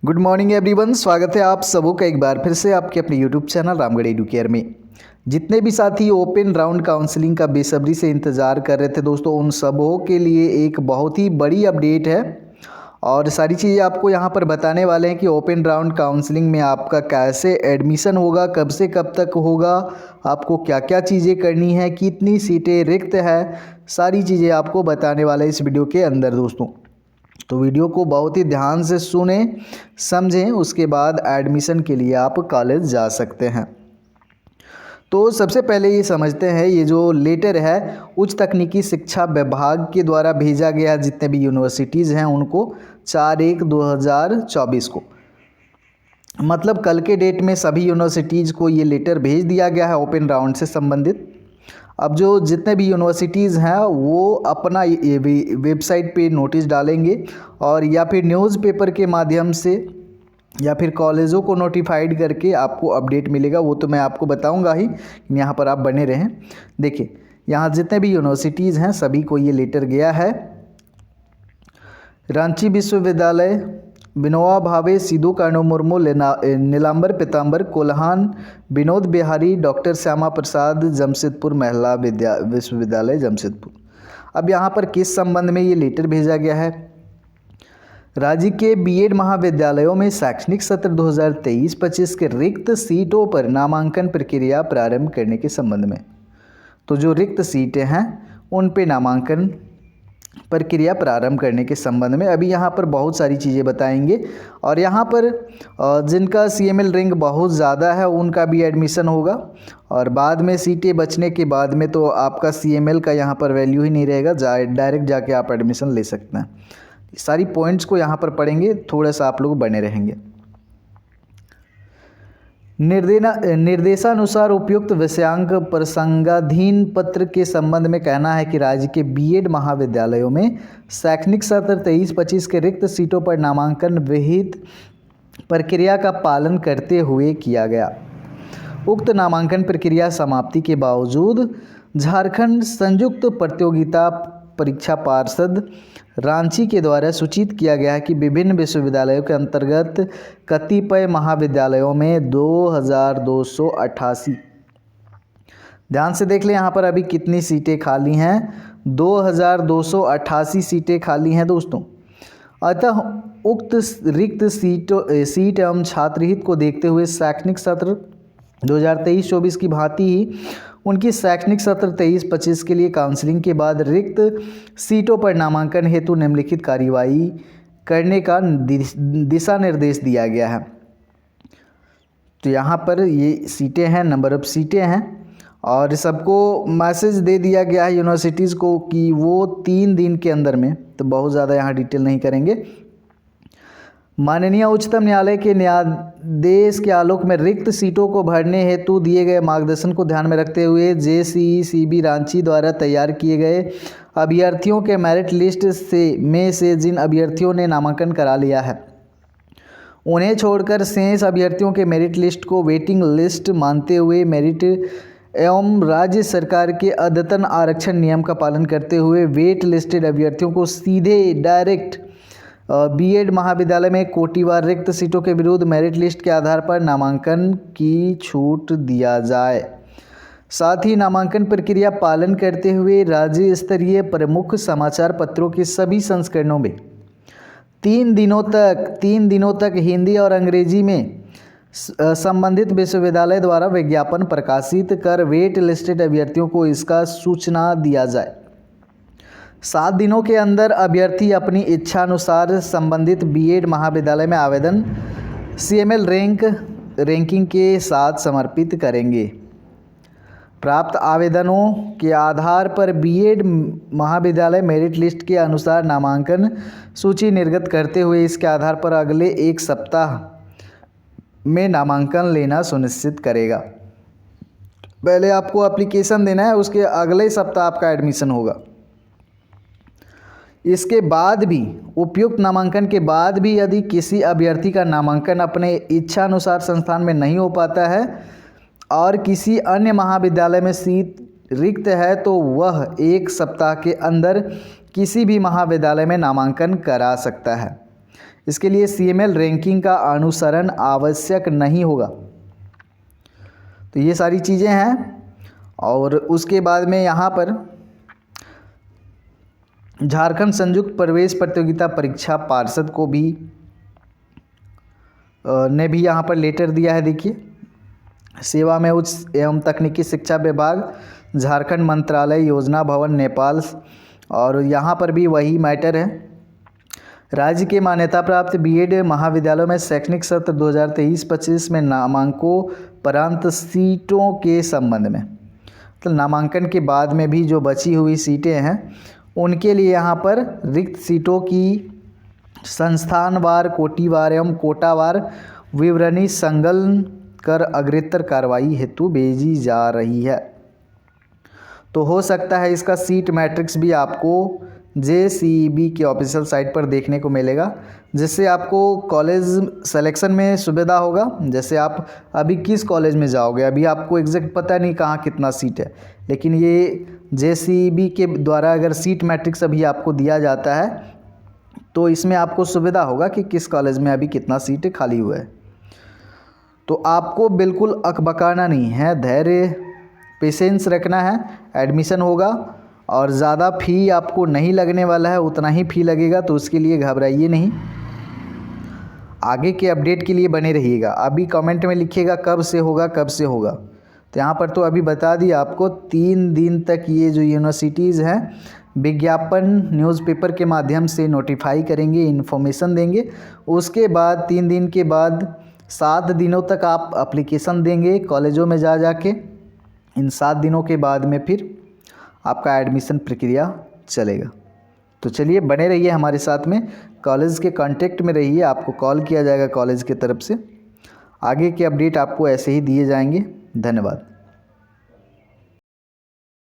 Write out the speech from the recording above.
Good morning everyone, स्वागत है आप सबों का एक बार फिर से आपके अपने यूट्यूब चैनल रामगढ़ एडुकेयर में। जितने भी साथी ओपन राउंड काउंसलिंग का बेसब्री से इंतज़ार कर रहे थे दोस्तों, उन सबों के लिए एक बहुत ही बड़ी अपडेट है और सारी चीज़ें आपको यहाँ पर बताने वाले हैं कि ओपन राउंड काउंसलिंग में आपका कैसे एडमिशन होगा, कब से कब तक होगा, आपको क्या क्या चीज़ें करनी है, कितनी सीटें रिक्त है, सारी चीज़ें आपको बताने वाले हैं इस वीडियो के अंदर दोस्तों। तो वीडियो को बहुत ही ध्यान से सुने समझें, उसके बाद एडमिशन के लिए आप कॉलेज जा सकते हैं। तो सबसे पहले ये समझते हैं, ये जो लेटर है उच्च तकनीकी शिक्षा विभाग के द्वारा भेजा गया है जितने भी यूनिवर्सिटीज़ हैं उनको 4/1/2024 को, मतलब कल के डेट में सभी यूनिवर्सिटीज़ को ये लेटर भेज दिया गया है ओपन राउंड से संबंधित। अब जो जितने भी यूनिवर्सिटीज़ हैं वो अपना वेबसाइट पे नोटिस डालेंगे और या फिर न्यूज़पेपर के माध्यम से या फिर कॉलेजों को नोटिफाइड करके आपको अपडेट मिलेगा। वो तो मैं आपको बताऊंगा ही, यहाँ पर आप बने रहें। देखिए, यहाँ जितने भी यूनिवर्सिटीज़ हैं सभी को ये लेटर गया है। रांची विश्वविद्यालय, विनोबा भावे, सिधू कान्हू मुर्मू, नीलांबर पीताम्बर, कोल्हान, विनोद बिहारी, डॉक्टर श्यामा प्रसाद, जमशेदपुर महिला विश्वविद्यालय जमशेदपुर। अब यहाँ पर किस संबंध में ये लेटर भेजा गया है? राज्य के बीएड महाविद्यालयों में शैक्षणिक सत्र 2023-25 के रिक्त सीटों पर नामांकन प्रक्रिया प्रारंभ करने के संबंध में। तो जो रिक्त सीटें हैं उन पे नामांकन प्रक्रिया प्रारंभ करने के संबंध में अभी यहाँ पर बहुत सारी चीज़ें बताएंगे और यहाँ पर जिनका CML रैंक बहुत ज़्यादा है उनका भी एडमिशन होगा और बाद में सीटें बचने के बाद में तो आपका CML का यहाँ पर वैल्यू ही नहीं रहेगा, डायरेक्ट जाके आप एडमिशन ले सकते हैं। सारी पॉइंट्स को यहाँ पर पढ़ेंगे, थोड़ा सा आप लोग बने रहेंगे। निर्देशानुसार उपयुक्त विषयांक प्रसंगाधीन पत्र के संबंध में कहना है कि राज्य के बीएड महाविद्यालयों में शैक्षणिक सत्र 23-25 के रिक्त सीटों पर नामांकन विहित प्रक्रिया का पालन करते हुए किया गया। उक्त नामांकन प्रक्रिया समाप्ति के बावजूद झारखंड संयुक्त प्रतियोगिता परीक्षा पार्षद रांची के द्वारा सूचित किया गया है कि विभिन्न विश्वविद्यालयों के अंतर्गत कतिपय महाविद्यालयों में 2288, ध्यान से देख लें यहाँ पर अभी कितनी सीटें खाली हैं, 2288 सीटें खाली हैं दोस्तों। अतः उक्त रिक्त सीट एवं छात्र हित को देखते हुए शैक्षणिक सत्र 2023-24 की भांति ही उनकी शैक्षणिक सत्र 23-25 के लिए काउंसलिंग के बाद रिक्त सीटों पर नामांकन हेतु निम्नलिखित कार्यवाही करने का दिशा निर्देश दिया गया है। तो यहाँ पर ये सीटें हैं, नंबर ऑफ सीटें हैं और सबको मैसेज दे दिया गया है यूनिवर्सिटीज़ को कि वो 3 दिन के अंदर में, तो बहुत ज़्यादा यहाँ डिटेल नहीं करेंगे। माननीय उच्चतम न्यायालय के न्यायाधीश के आलोक में रिक्त सीटों को भरने हेतु दिए गए मार्गदर्शन को ध्यान में रखते हुए JCECB रांची द्वारा तैयार किए गए अभ्यर्थियों के मेरिट लिस्ट से जिन अभ्यर्थियों ने नामांकन करा लिया है उन्हें छोड़कर शेष अभ्यर्थियों के मेरिट लिस्ट को वेटिंग लिस्ट मानते हुए मेरिट एवं राज्य सरकार के अद्यतन आरक्षण नियम का पालन करते हुए वेट लिस्टेड अभ्यर्थियों को सीधे डायरेक्ट बीएड महाविद्यालय में कोटिवार रिक्त सीटों के विरुद्ध मेरिट लिस्ट के आधार पर नामांकन की छूट दिया जाए। साथ ही नामांकन प्रक्रिया पालन करते हुए राज्य स्तरीय प्रमुख समाचार पत्रों के सभी संस्करणों में 3 दिनों तक हिंदी और अंग्रेजी में संबंधित विश्वविद्यालय द्वारा विज्ञापन प्रकाशित कर वेट लिस्टेड अभ्यर्थियों को इसका सूचना दिया जाए। 7 दिनों के अंदर अभ्यर्थी अपनी इच्छानुसार संबंधित बीएड महाविद्यालय में आवेदन CML रैंकिंग के साथ समर्पित करेंगे। प्राप्त आवेदनों के आधार पर बीएड महाविद्यालय मेरिट लिस्ट के अनुसार नामांकन सूची निर्गत करते हुए इसके आधार पर अगले 1 सप्ताह में नामांकन लेना सुनिश्चित करेगा। पहले आपको एप्लीकेशन देना है, उसके अगले सप्ताह आपका एडमिशन होगा। इसके बाद भी उपयुक्त नामांकन के बाद भी यदि किसी अभ्यर्थी का नामांकन अपने इच्छानुसार संस्थान में नहीं हो पाता है और किसी अन्य महाविद्यालय में सीट रिक्त है तो वह 1 सप्ताह के अंदर किसी भी महाविद्यालय में नामांकन करा सकता है। इसके लिए CML रैंकिंग का अनुसरण आवश्यक नहीं होगा। तो ये सारी चीज़ें हैं। और उसके बाद में यहाँ पर झारखंड संयुक्त प्रवेश प्रतियोगिता परीक्षा पार्षद को भी ने भी यहाँ पर लेटर दिया है। देखिए, सेवा में उच्च एवं तकनीकी शिक्षा विभाग, झारखंड मंत्रालय, योजना भवन, नेपाल। और यहाँ पर भी वही मैटर है। राज्य के मान्यता प्राप्त बीएड महाविद्यालयों में शैक्षणिक सत्र 2023-25 में नामांकोपरांत सीटों के संबंध में, तो नामांकन के बाद में भी जो बची हुई सीटें हैं उनके लिए यहाँ पर रिक्त सीटों की संस्थानवार, कोटिवार एवं कोटावार विवरणी संकलन कर अग्रेतर कार्रवाई हेतु भेजी जा रही है। तो हो सकता है इसका सीट मैट्रिक्स भी आपको JCEB के ऑफिशियल साइट पर देखने को मिलेगा, जिससे आपको कॉलेज सिलेक्शन में सुविधा होगा। जैसे आप अभी किस कॉलेज में जाओगे, अभी आपको एग्जैक्ट पता नहीं कहाँ कितना सीट है, लेकिन ये JCEB के द्वारा अगर सीट मैट्रिक्स अभी आपको दिया जाता है तो इसमें आपको सुविधा होगा कि किस कॉलेज में अभी कितना सीट खाली हुआ है। तो आपको बिल्कुल अकबकाना नहीं है, धैर्य पेशेंस रखना है। एडमिशन होगा और ज़्यादा फ़ी आपको नहीं लगने वाला है, उतना ही फ़ी लगेगा, तो उसके लिए घबराइए नहीं। आगे के अपडेट के लिए बने रहिएगा। अभी कमेंट में लिखिएगा कब से होगा, कब से होगा। तो यहाँ पर तो अभी बता दिया आपको, 3 दिन तक ये जो यूनिवर्सिटीज़ हैं विज्ञापन न्यूज़पेपर के माध्यम से नोटिफाई करेंगे, इन्फॉर्मेशन देंगे। उसके बाद 3 दिन के बाद 7 दिनों तक आप एप्लीकेशन देंगे कॉलेजों में जा के। इन 7 दिनों के बाद में फिर आपका एडमिशन प्रक्रिया चलेगा। तो चलिए बने रहिए हमारे साथ में, कॉलेज के कांटेक्ट में रहिए, आपको कॉल किया जाएगा कॉलेज की तरफ से। आगे के अपडेट आपको ऐसे ही दिए जाएंगे। धन्यवाद।